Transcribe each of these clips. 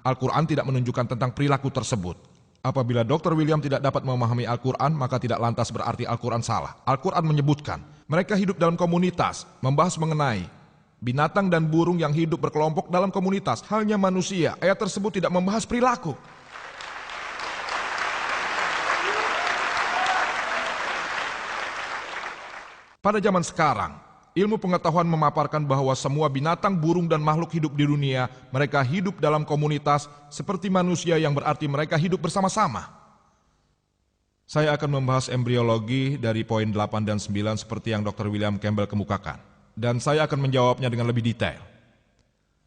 Al-Quran tidak menunjukkan tentang perilaku tersebut. Apabila Dr. William tidak dapat memahami Al-Quran, maka tidak lantas berarti Al-Quran salah. Al-Quran menyebutkan, mereka hidup dalam komunitas, membahas mengenai binatang dan burung yang hidup berkelompok dalam komunitas. Halnya manusia, ayat tersebut tidak membahas perilaku. Pada zaman sekarang, ilmu pengetahuan memaparkan bahwa semua binatang, burung, dan makhluk hidup di dunia, mereka hidup dalam komunitas seperti manusia yang berarti mereka hidup bersama-sama. Saya akan membahas embriologi dari poin 8 dan 9 seperti yang Dr. William Campbell kemukakan. Dan saya akan menjawabnya dengan lebih detail.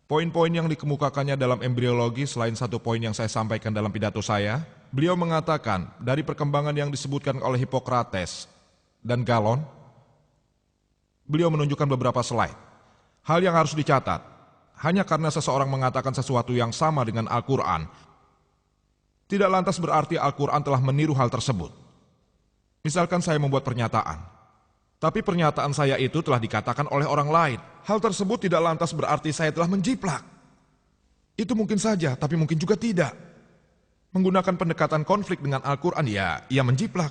Poin-poin yang dikemukakannya dalam embriologi selain satu poin yang saya sampaikan dalam pidato saya, beliau mengatakan dari perkembangan yang disebutkan oleh Hippocrates dan Galon, beliau menunjukkan beberapa slide. Hal yang harus dicatat, hanya karena seseorang mengatakan sesuatu yang sama dengan Al-Quran, tidak lantas berarti Al-Quran telah meniru hal tersebut. Misalkan saya membuat pernyataan, tapi pernyataan saya itu telah dikatakan oleh orang lain. Hal tersebut tidak lantas berarti saya telah menjiplak. Itu mungkin saja, tapi mungkin juga tidak. Menggunakan pendekatan konflik dengan Al-Quran, ya, ia menjiplak.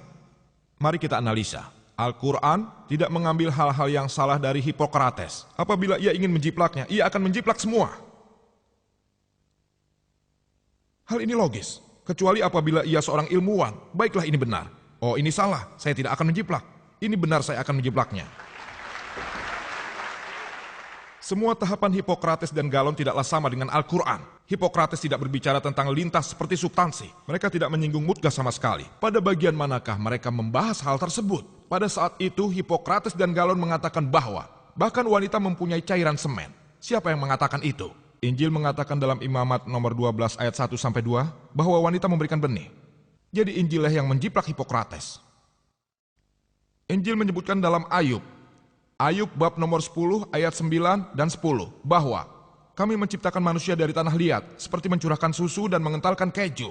Mari kita analisa. Al-Quran tidak mengambil hal-hal yang salah dari Hippocrates. Apabila ia ingin menjiplaknya, ia akan menjiplak semua. Hal ini logis, kecuali apabila ia seorang ilmuwan. Baiklah, ini benar. Oh, ini salah, saya tidak akan menjiplak. Ini benar, saya akan menjiplaknya. Semua tahapan Hippocrates dan Galon tidaklah sama dengan Al-Quran. Hippocrates tidak berbicara tentang lintas seperti substansi. Mereka tidak menyinggung mudghah sama sekali. Pada bagian manakah mereka membahas hal tersebut? Pada saat itu Hippocrates dan Galon mengatakan bahwa bahkan wanita mempunyai cairan semen. Siapa yang mengatakan itu? Injil mengatakan dalam Imamat nomor 12 ayat 1-2 bahwa wanita memberikan benih. Jadi Injillah yang menjiplak Hippocrates. Injil menyebutkan dalam Ayub bab nomor 10 ayat 9 dan 10 bahwa kami menciptakan manusia dari tanah liat seperti mencurahkan susu dan mengentalkan keju.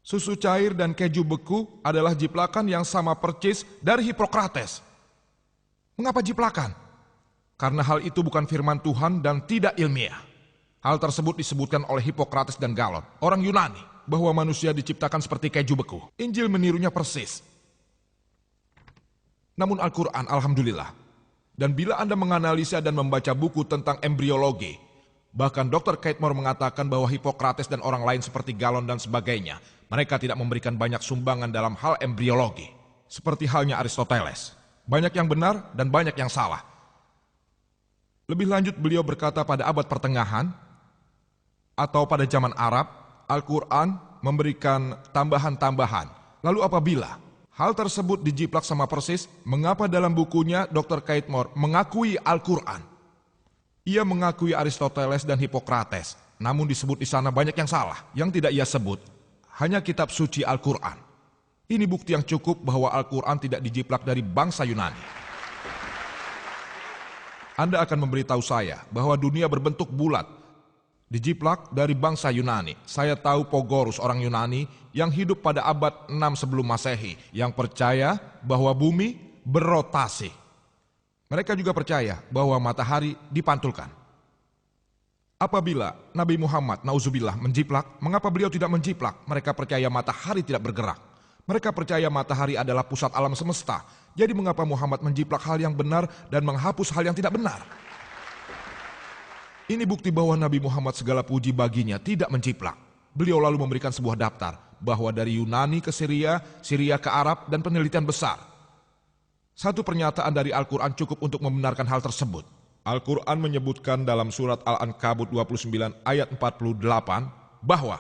Susu cair dan keju beku adalah jiplakan yang sama percis dari Hippocrates. Mengapa jiplakan? Karena hal itu bukan firman Tuhan dan tidak ilmiah. Hal tersebut disebutkan oleh Hippocrates dan Galon, orang Yunani, bahwa manusia diciptakan seperti keju beku. Injil menirunya persis. Namun Al-Quran, alhamdulillah. Dan bila Anda menganalisa dan membaca buku tentang embriologi, bahkan Dr. Catmore mengatakan bahwa Hippocrates dan orang lain seperti Galon dan sebagainya, mereka tidak memberikan banyak sumbangan dalam hal embriologi. Seperti halnya Aristoteles. Banyak yang benar dan banyak yang salah. Lebih lanjut beliau berkata pada abad pertengahan, atau pada zaman Arab, Al-Quran memberikan tambahan-tambahan. Lalu apabila hal tersebut dijiplak sama persis, mengapa dalam bukunya Dr. Catmore mengakui Al-Quran? Ia mengakui Aristoteles dan Hippocrates, namun disebut di sana banyak yang salah. Yang tidak ia sebut, hanya kitab suci Al-Quran. Ini bukti yang cukup bahwa Al-Quran tidak dijiplak dari bangsa Yunani. Anda akan memberitahu saya bahwa dunia berbentuk bulat, dijiplak dari bangsa Yunani. Saya tahu Pogorus, orang Yunani yang hidup pada abad 6 sebelum Masehi, yang percaya bahwa bumi berotasi. Mereka juga percaya bahwa matahari dipantulkan. Apabila Nabi Muhammad, nauzubillah, menjiplak, mengapa beliau tidak menjiplak? Mereka percaya matahari tidak bergerak. Mereka percaya matahari adalah pusat alam semesta. Jadi mengapa Muhammad menjiplak hal yang benar dan menghapus hal yang tidak benar? Ini bukti bahwa Nabi Muhammad, segala puji baginya, tidak menjiplak. Beliau lalu memberikan sebuah daftar bahwa dari Yunani ke Syria, Syria ke Arab, dan penelitian besar. Satu pernyataan dari Al-Quran cukup untuk membenarkan hal tersebut. Al-Quran menyebutkan dalam surat Al-Ankabut 29 ayat 48 bahwa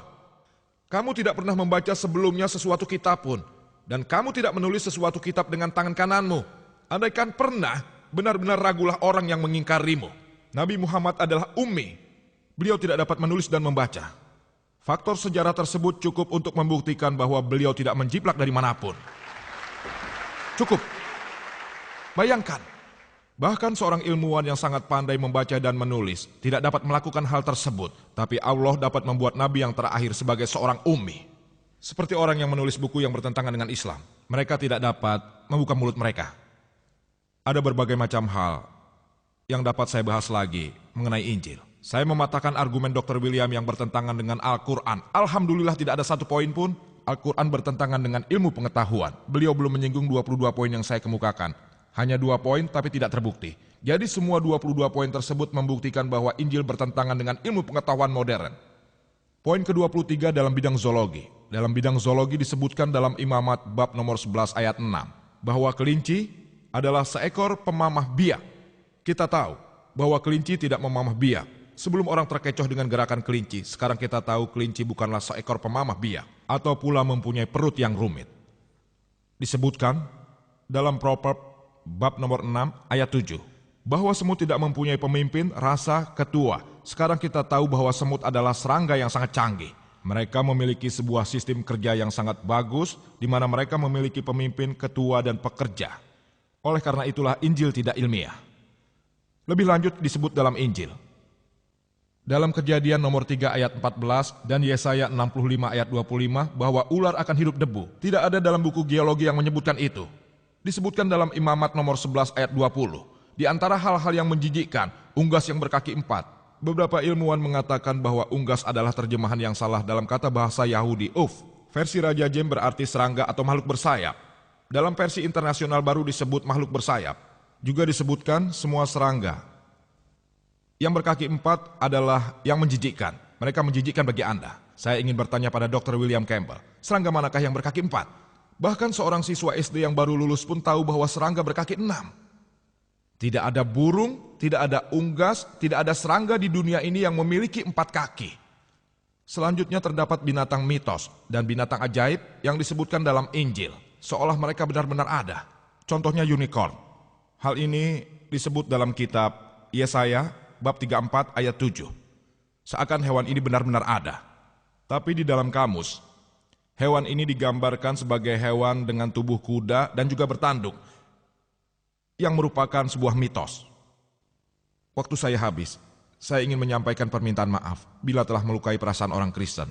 kamu tidak pernah membaca sebelumnya sesuatu kitab pun, dan kamu tidak menulis sesuatu kitab dengan tangan kananmu. Andaikan pernah, benar-benar ragulah orang yang mengingkarimu. Nabi Muhammad adalah ummi. Beliau tidak dapat menulis dan membaca. Faktor sejarah tersebut cukup untuk membuktikan bahwa beliau tidak menjiplak dari manapun. Cukup. Bayangkan, bahkan seorang ilmuwan yang sangat pandai membaca dan menulis tidak dapat melakukan hal tersebut, tapi Allah dapat membuat Nabi yang terakhir sebagai seorang ummi. Seperti orang yang menulis buku yang bertentangan dengan Islam. Mereka tidak dapat membuka mulut mereka. Ada berbagai macam hal yang dapat saya bahas lagi mengenai Injil. Saya mematahkan argumen Dr. William yang bertentangan dengan Al-Quran. Alhamdulillah tidak ada satu poin pun Al-Quran bertentangan dengan ilmu pengetahuan. Beliau belum menyinggung 22 poin yang saya kemukakan. Hanya 2 poin tapi tidak terbukti. Jadi semua 22 poin tersebut membuktikan bahwa Injil bertentangan dengan ilmu pengetahuan modern. Poin ke-23 dalam bidang zoologi. Dalam bidang zoologi disebutkan dalam Imamat bab nomor 11 ayat 6 bahwa kelinci adalah seekor pemamah biak. Kita tahu bahwa kelinci tidak memamah biak. Sebelum orang terkecoh dengan gerakan kelinci, sekarang kita tahu kelinci bukanlah seekor pemamah biak atau pula mempunyai perut yang rumit. Disebutkan dalam Proverb bab nomor 6 ayat 7 bahwa semut tidak mempunyai pemimpin, rasa, ketua. Sekarang kita tahu bahwa semut adalah serangga yang sangat canggih. Mereka memiliki sebuah sistem kerja yang sangat bagus di mana mereka memiliki pemimpin, ketua, dan pekerja. Oleh karena itulah Injil tidak ilmiah. Lebih lanjut disebut dalam Injil. Dalam Kejadian nomor 3 ayat 14 dan Yesaya 65 ayat 25 bahwa ular akan hidup debu. Tidak ada dalam buku geologi yang menyebutkan itu. Disebutkan dalam Imamat nomor 11 ayat 20. Di antara hal-hal yang menjijikkan, unggas yang berkaki 4. Beberapa ilmuwan mengatakan bahwa unggas adalah terjemahan yang salah dalam kata bahasa Yahudi, uf. Versi Raja James berarti serangga atau makhluk bersayap. Dalam versi internasional baru disebut makhluk bersayap. Juga disebutkan semua serangga. Yang berkaki 4 adalah yang menjijikkan. Mereka menjijikkan bagi Anda. Saya ingin bertanya pada Dr. William Campbell, serangga manakah yang berkaki 4? Bahkan seorang siswa SD yang baru lulus pun tahu bahwa serangga berkaki 6. Tidak ada burung, tidak ada unggas, tidak ada serangga di dunia ini yang memiliki 4 kaki. Selanjutnya terdapat binatang mitos dan binatang ajaib yang disebutkan dalam Injil, seolah mereka benar-benar ada. Contohnya unicorn. Hal ini disebut dalam kitab Yesaya bab 34 ayat 7. Seakan hewan ini benar-benar ada. Tapi di dalam kamus, hewan ini digambarkan sebagai hewan dengan tubuh kuda dan juga bertanduk, yang merupakan sebuah mitos. Waktu saya habis, saya ingin menyampaikan permintaan maaf bila telah melukai perasaan orang Kristen.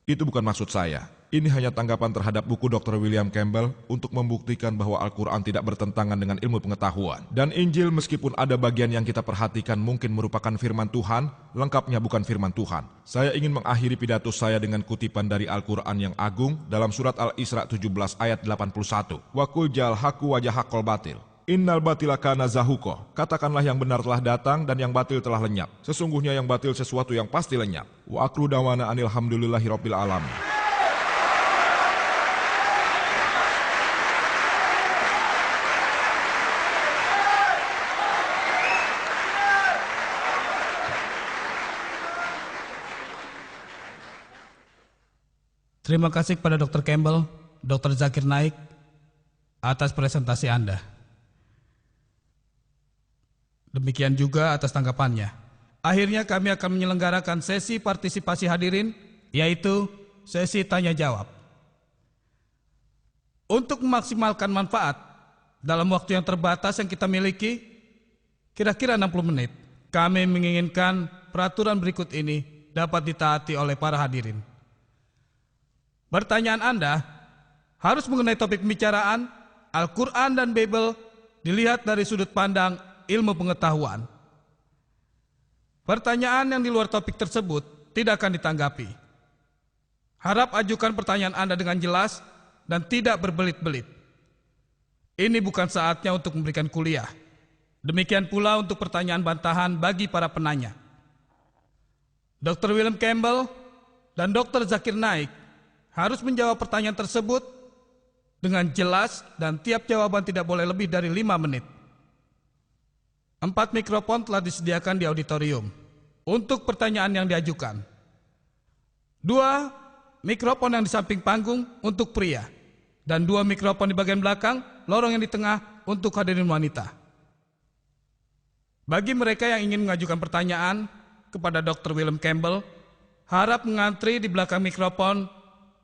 Itu bukan maksud saya. Ini hanya tanggapan terhadap buku Dr. William Campbell untuk membuktikan bahwa Al-Quran tidak bertentangan dengan ilmu pengetahuan. Dan Injil meskipun ada bagian yang kita perhatikan mungkin merupakan firman Tuhan, lengkapnya bukan firman Tuhan. Saya ingin mengakhiri pidato saya dengan kutipan dari Al-Quran yang agung dalam surat Al-Isra 17 ayat 81. Wa qul jal haqqu wa jahaqal batil. Innal batila kana zahuqa. Katakanlah yang benar telah datang dan yang batil telah lenyap. Sesungguhnya yang batil sesuatu yang pasti lenyap. Wa akru dawana anil hamdulillahi rabbil alamin. Terima kasih kepada Dr. Campbell, Dr. Zakir Naik atas presentasi Anda. Demikian juga atas tanggapannya. Akhirnya kami akan menyelenggarakan sesi partisipasi hadirin, yaitu sesi tanya jawab. Untuk memaksimalkan manfaat dalam waktu yang terbatas yang kita miliki, kira-kira 60 menit, kami menginginkan peraturan berikut ini dapat ditaati oleh para hadirin. Pertanyaan Anda harus mengenai topik pembicaraan, Al-Quran dan Bible dilihat dari sudut pandang ilmu pengetahuan. Pertanyaan yang di luar topik tersebut tidak akan ditanggapi. Harap ajukan pertanyaan Anda dengan jelas dan tidak berbelit-belit. Ini bukan saatnya untuk memberikan kuliah. Demikian pula untuk pertanyaan bantahan bagi para penanya. Dr. William Campbell dan Dr. Zakir Naik harus menjawab pertanyaan tersebut dengan jelas dan tiap jawaban tidak boleh lebih dari 5 menit. 4 mikrofon telah disediakan di auditorium untuk pertanyaan yang diajukan. 2 mikrofon yang di samping panggung untuk pria dan 2 mikrofon di bagian belakang, lorong yang di tengah untuk hadirin wanita. Bagi mereka yang ingin mengajukan pertanyaan kepada Dr. William Campbell, harap mengantri di belakang mikrofon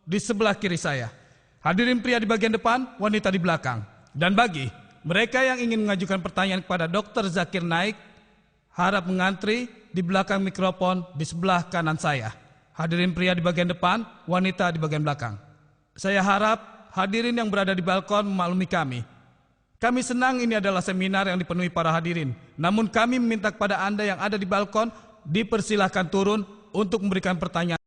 di sebelah kiri saya. Hadirin pria di bagian depan, wanita di belakang. Dan bagi mereka yang ingin mengajukan pertanyaan kepada Dr. Zakir Naik, harap mengantri di belakang mikrofon di sebelah kanan saya. Hadirin pria di bagian depan, wanita di bagian belakang. Saya harap hadirin yang berada di balkon memaklumi kami. Kami senang ini adalah seminar yang dipenuhi para hadirin. Namun kami meminta kepada Anda yang ada di balkon dipersilahkan turun untuk memberikan pertanyaan.